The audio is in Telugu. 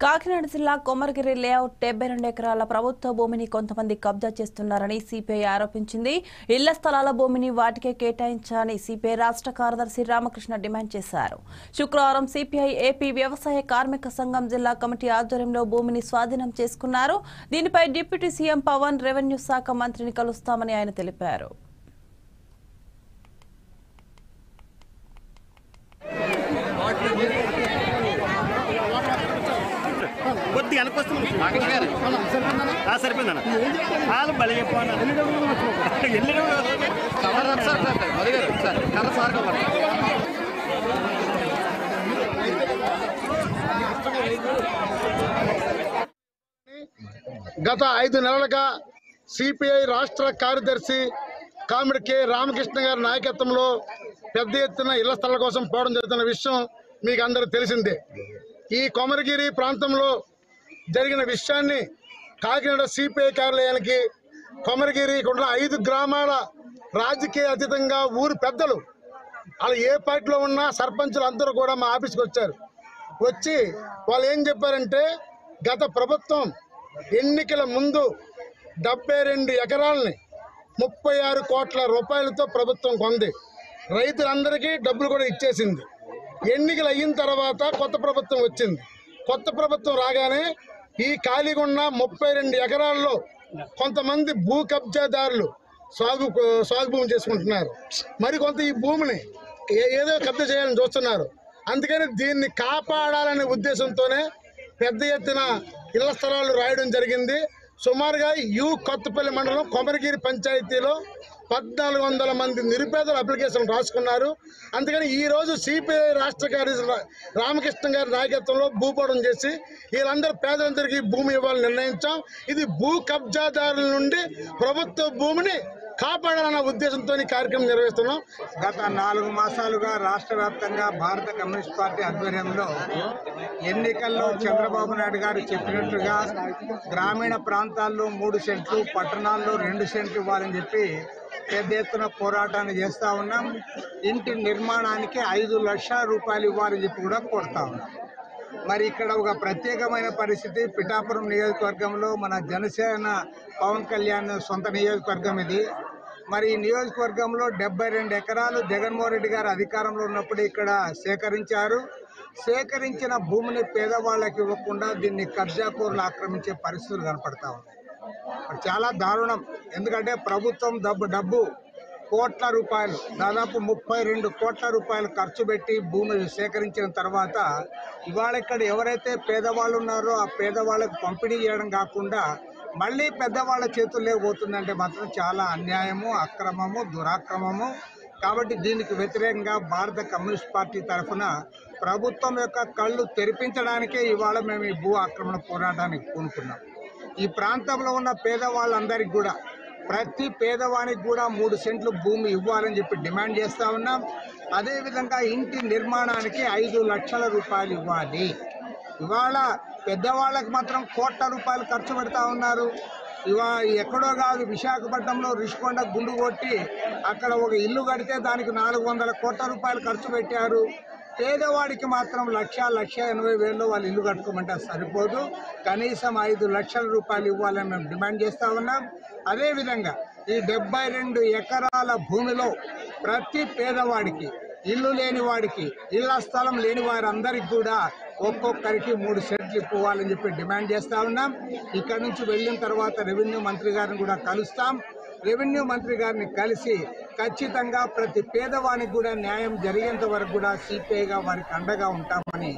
కాకినాడ జిల్లా కొమరగిరి లేఅవుట్ 72 ఎకరాల ప్రభుత్వ భూమిని కొంతమంది కబ్జా చేస్తున్నారని సిపిఐ ఆరోపించింది. ఇళ్ల స్థలాల భూమిని వాటికే కేటాయించాలని సిపిఐ రాష్ట్ర కార్యదర్శి రామకృష్ణ డిమాండ్ చేశారు. శుక్రవారం సిపిఐ ఏపీ వ్యవసాయ కార్మిక సంఘం జిల్లా కమిటీ ఆధ్వర్యంలో భూమిని స్వాధీనం చేసుకున్నారు. దీనిపై డిప్యూటీ సీఎం పవన్, రెవెన్యూ శాఖ మంత్రిని కలుస్తామని ఆయన తెలిపారు. కొద్దిగా సరిపోయిందన్న వాళ్ళు బలి చెప్పాను గత 5 నెలలుగా సిపిఐ రాష్ట్ర కార్యదర్శి కామిడి కె రామకృష్ణ గారి నాయకత్వంలో పెద్ద ఎత్తున ఇళ్ల స్థలాల కోసం పోవడం జరుగుతున్న విషయం మీకు అందరూ తెలిసిందే. ఈ కొమరగిరి ప్రాంతంలో జరిగిన విషయాన్ని కాకినాడ సిపిఐ కార్యాలయానికి కొమరగిరి 5 గ్రామాల రాజకీయ అతీతంగా ఊరు పెద్దలు వాళ్ళు ఏ పార్టీలో ఉన్నా సర్పంచులు అందరూ కూడా మా ఆఫీస్కి వచ్చి వాళ్ళు ఏం చెప్పారంటే, గత ప్రభుత్వం ఎన్నికల ముందు 72 ఎకరాలని 36 కోట్ల రూపాయలతో ప్రభుత్వం కొంది. రైతులందరికీ డబ్బులు కూడా ఇచ్చేసింది. ఎన్నికలు అయిన తర్వాత కొత్త ప్రభుత్వం వచ్చింది. కొత్త ప్రభుత్వం రాగానే ఈ ఖాళీగా ఉన్న 32 ఎకరాల్లో కొంతమంది భూ కబ్జాదారులు సాగు భూమి చేసుకుంటున్నారు. మరికొంత ఈ భూమిని ఏదో కబ్జా చేయాలని చూస్తున్నారు. అందుకని దీన్ని కాపాడాలనే ఉద్దేశంతోనే పెద్ద ఎత్తున ఇళ్ల స్థలాలు రాయడం జరిగింది. సుమారుగా కొత్తపల్లి మండలం కొమరగిరి పంచాయతీలో 1400 మంది నిరుపేదలు అప్లికేషన్ రాసుకున్నారు. అందుకని ఈరోజు సిపిఐ రాష్ట్ర కార్యదర్శి రామకృష్ణ గారి నాయకత్వంలో భూపోవడం చేసి వీళ్ళందరూ పేదలందరికీ భూమి ఇవ్వాలని నిర్ణయించాం. ఇది భూ కబ్జాదారుల నుండి ప్రభుత్వ భూమిని కాపాడాలన్న ఉద్దేశంతో ఈ కార్యక్రమం నిర్వహిస్తున్నాం. గత 4 మాసాలుగా రాష్ట్ర వ్యాప్తంగా భారత కమ్యూనిస్ట్ పార్టీ ఆధ్వర్యంలో ఎన్నికల్లో చంద్రబాబు నాయుడు గారు చెప్పినట్లుగా గ్రామీణ ప్రాంతాల్లో 3 సెంట్లు, పట్టణాల్లో 2 సెంట్లు ఇవ్వాలని చెప్పి పెద్ద ఎత్తున పోరాటాన్ని చేస్తూ ఉన్నాం. ఇంటి నిర్మాణానికి 5 లక్షల రూపాయలు ఇవ్వాలని చెప్పి కూడా కోరుతా ఉన్నాం. మరి ఇక్కడ ఒక ప్రత్యేకమైన పరిస్థితి, పిఠాపురం నియోజకవర్గంలో మన జనసేన పవన్ కళ్యాణ్ సొంత నియోజకవర్గం ఇది. మరి ఈ నియోజకవర్గంలో 72 ఎకరాలు జగన్మోహన్ రెడ్డి గారు అధికారంలో ఉన్నప్పుడు ఇక్కడ సేకరించిన భూమిని పేదవాళ్ళకి ఇవ్వకుండా దీన్ని కబ్జాకోరులు ఆక్రమించే పరిస్థితులు కనపడతా ఉన్నాయి. చాలా దారుణం. ఎందుకంటే ప్రభుత్వం డబ్బు కోట్ల రూపాయలు, దాదాపు 32 కోట్ల రూపాయలు ఖర్చు పెట్టి భూమి సేకరించిన తర్వాత ఇవాళ ఇక్కడ ఎవరైతే పేదవాళ్ళు ఉన్నారో ఆ పేదవాళ్ళకు పంపిణీ చేయడం కాకుండా మళ్ళీ పెద్దవాళ్ళ చేతుల్లో పోతుందంటే మాత్రం చాలా అన్యాయము, అక్రమము, దురాక్రమము. కాబట్టి దీనికి వ్యతిరేకంగా భారత కమ్యూనిస్ట్ పార్టీ తరఫున ప్రభుత్వం యొక్క కళ్ళు తెరిపించడానికే ఇవాళ మేము ఈ భూ ఆక్రమణ పోరాటానికి పూనుకున్నాం. ఈ ప్రాంతంలో ఉన్న పేదవాళ్ళందరికీ కూడా, ప్రతి పేదవానికి కూడా 3 సెంట్లు భూమి ఇవ్వాలని చెప్పి డిమాండ్ చేస్తూ ఉన్నాం. అదేవిధంగా ఇంటి నిర్మాణానికి 5 లక్షల రూపాయలు ఇవ్వాలి. ఇవాళ పెద్దవాళ్ళకి మాత్రం కోట్ల రూపాయలు ఖర్చు పెడతా ఉన్నారు. ఎక్కడో కాదు, విశాఖపట్నంలో రిషికొండ గుండు కొట్టి అక్కడ ఒక ఇల్లు కడితే దానికి 400 కోట్ల రూపాయలు ఖర్చు పెట్టారు. పేదవాడికి మాత్రం 1,80,000 వాళ్ళు ఇల్లు కట్టుకోమంటే సరిపోదు. కనీసం 5 లక్షల రూపాయలు ఇవ్వాలని మేము డిమాండ్ చేస్తూ ఉన్నాం. అదేవిధంగా ఈ 72 ఎకరాల భూమిలో ప్రతి పేదవాడికి, ఇల్లు లేని వాడికి, ఇళ్ల స్థలం లేని వారందరికీ కూడా ఒక్కొక్కరికి 3 సెంట్లు ఇవ్వాలని చెప్పి డిమాండ్ చేస్తూ ఉన్నాం. ఇక్కడి నుంచి వెళ్ళిన తర్వాత రెవెన్యూ మంత్రి గారిని కూడా కలుస్తాం. రెవెన్యూ మంత్రి గారిని కలిసి ఖచ్చితంగా ప్రతి పేదవానికి కూడా న్యాయం జరిగేంత వరకు కూడా సిపిఐగా వారికి అండగా ఉంటామని